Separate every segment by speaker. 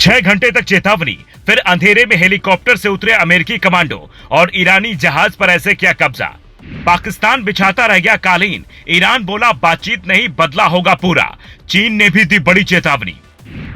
Speaker 1: 6 घंटे तक चेतावनी, फिर अंधेरे में हेलीकॉप्टर से उतरे अमेरिकी कमांडो और ईरानी जहाज पर ऐसे किया कब्जा। पाकिस्तान बिछाता रह गया कालीन, ईरान बोला बातचीत नहीं बदला होगा पूरा। चीन ने भी दी बड़ी चेतावनी।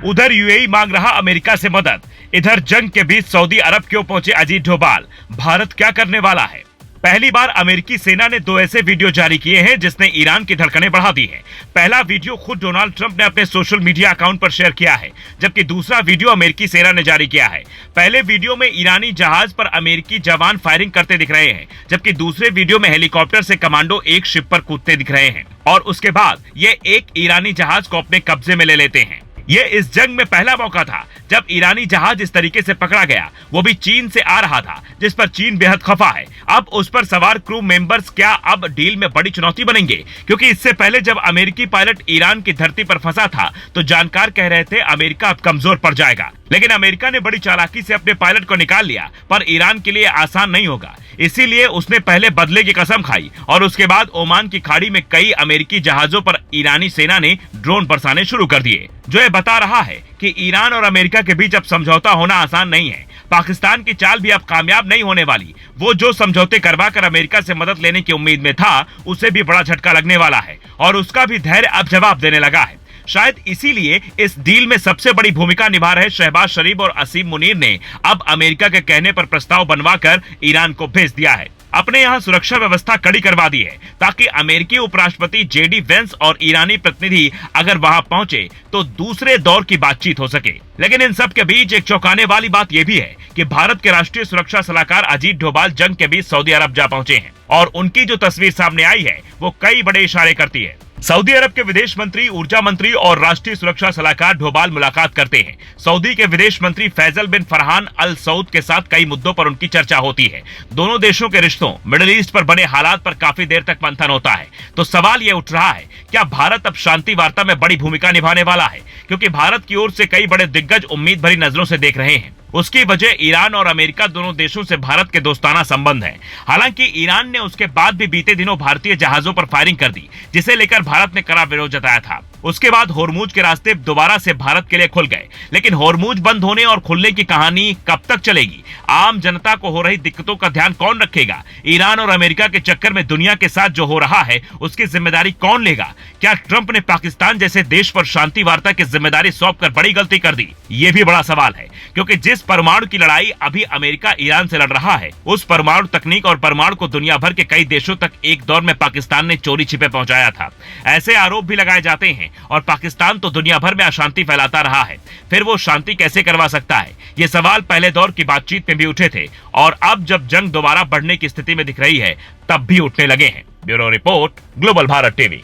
Speaker 1: उधर यूएई मांग रहा अमेरिका से मदद, इधर जंग के बीच सऊदी अरब क्यों पहुंचे अजीत डोभाल, भारत क्या करने वाला है। पहली बार अमेरिकी सेना ने 2 ऐसे वीडियो जारी किए हैं जिसने ईरान की धड़कनें बढ़ा दी हैं। पहला वीडियो खुद डोनाल्ड ट्रंप ने अपने सोशल मीडिया अकाउंट पर शेयर किया है, जबकि दूसरा वीडियो अमेरिकी सेना ने जारी किया है। पहले वीडियो में ईरानी जहाज पर अमेरिकी जवान फायरिंग करते दिख रहे हैं, जबकि दूसरे वीडियो में हेलीकॉप्टर से कमांडो एक शिप पर कूदते दिख रहे हैं और उसके बाद ये एक ईरानी जहाज को अपने कब्जे में ले लेते हैं। ये इस जंग में पहला मौका था जब ईरानी जहाज इस तरीके से पकड़ा गया, वो भी चीन से आ रहा था, जिस पर चीन बेहद खफा है। अब उस पर सवार क्रू मेंबर्स क्या अब डील में बड़ी चुनौती बनेंगे, क्योंकि इससे पहले जब अमेरिकी पायलट ईरान की धरती पर फंसा था तो जानकार कह रहे थे अमेरिका अब कमजोर पड़ जाएगा, लेकिन अमेरिका ने बड़ी चालाकी से अपने पायलट को निकाल लिया। पर ईरान के लिए आसान नहीं होगा, इसीलिए उसने पहले बदले की कसम खाई और उसके बाद ओमान की खाड़ी में कई अमेरिकी जहाजों पर ईरानी सेना ने ड्रोन बरसाने शुरू कर दिए, जो ये बता रहा है कि ईरान और अमेरिका के बीच अब समझौता होना आसान नहीं है। पाकिस्तान की चाल भी अब कामयाब नहीं होने वाली। वो जो समझौते करवाकर अमेरिका से मदद लेने की उम्मीद में था, उसे भी बड़ा झटका लगने वाला है और उसका भी धैर्य अब जवाब देने लगा है। शायद इसीलिए इस डील में सबसे बड़ी भूमिका निभा रहे शहबाज शरीफ और असीम मुनीर ने अब अमेरिका के कहने पर प्रस्ताव बनवाकर ईरान को भेज दिया है। अपने यहाँ सुरक्षा व्यवस्था कड़ी करवा दी है ताकि अमेरिकी उपराष्ट्रपति जेडी वेंस और ईरानी प्रतिनिधि अगर वहां पहुंचे तो दूसरे दौर की बातचीत हो सके। लेकिन इन सब के बीच एक चौंकाने वाली बात यह भी है कि भारत के राष्ट्रीय सुरक्षा सलाहकार अजीत डोभाल जंग के बीच सऊदी अरब जा पहुंचे हैं और उनकी जो तस्वीर सामने आई है वो कई बड़े इशारे करती है। सऊदी अरब के विदेश मंत्री, ऊर्जा मंत्री और राष्ट्रीय सुरक्षा सलाहकार डोभाल मुलाकात करते हैं। सऊदी के विदेश मंत्री फैसल बिन फरहान अल सऊद के साथ कई मुद्दों पर उनकी चर्चा होती है। दोनों देशों के रिश्तों, मिडिल ईस्ट पर बने हालात पर काफी देर तक मंथन होता है। तो सवाल ये उठ रहा है, क्या भारत अब शांति वार्ता में बड़ी भूमिका निभाने वाला है, क्योंकि भारत की ओर से कई बड़े दिग्गज उम्मीद भरी नजरों से देख रहे हैं। उसकी वजह ईरान और अमेरिका दोनों देशों से भारत के दोस्ताना संबंध है। हालांकि ईरान ने उसके बाद भी बीते दिनों भारतीय जहाजों पर फायरिंग कर दी, जिसे लेकर भारत ने कड़ा विरोध जताया था। उसके बाद होर्मुज के रास्ते दोबारा से भारत के लिए खुल गए, लेकिन होर्मुज बंद होने और खुलने की कहानी कब तक चलेगी? आम जनता को हो रही दिक्कतों का ध्यान कौन रखेगा? ईरान और अमेरिका के चक्कर में दुनिया के साथ जो हो रहा है उसकी जिम्मेदारी कौन लेगा? क्या ट्रंप ने पाकिस्तान जैसे देश पर शांति वार्ता की जिम्मेदारी सौंपकर बड़ी गलती कर दी? ये भी बड़ा सवाल है, क्योंकि जिस परमाणु की लड़ाई अभी अमेरिका ईरान से लड़ रहा है, उस परमाणु तकनीक और परमाणु को दुनिया भर के कई देशों तक एक दौर में पाकिस्तान ने चोरी छिपे पहुंचाया था। ऐसे आरोप भी लगाए जाते हैं और पाकिस्तान तो दुनिया भर में अशांति फैलाता रहा है। फिर वो शांति कैसे करवा सकता है? ये सवाल पहले दौर की बातचीत में भी उठे थे और अब जब जंग दोबारा बढ़ने की स्थिति में दिख रही है, तब भी उठने लगे हैं। Bureau report, global Bharat TV.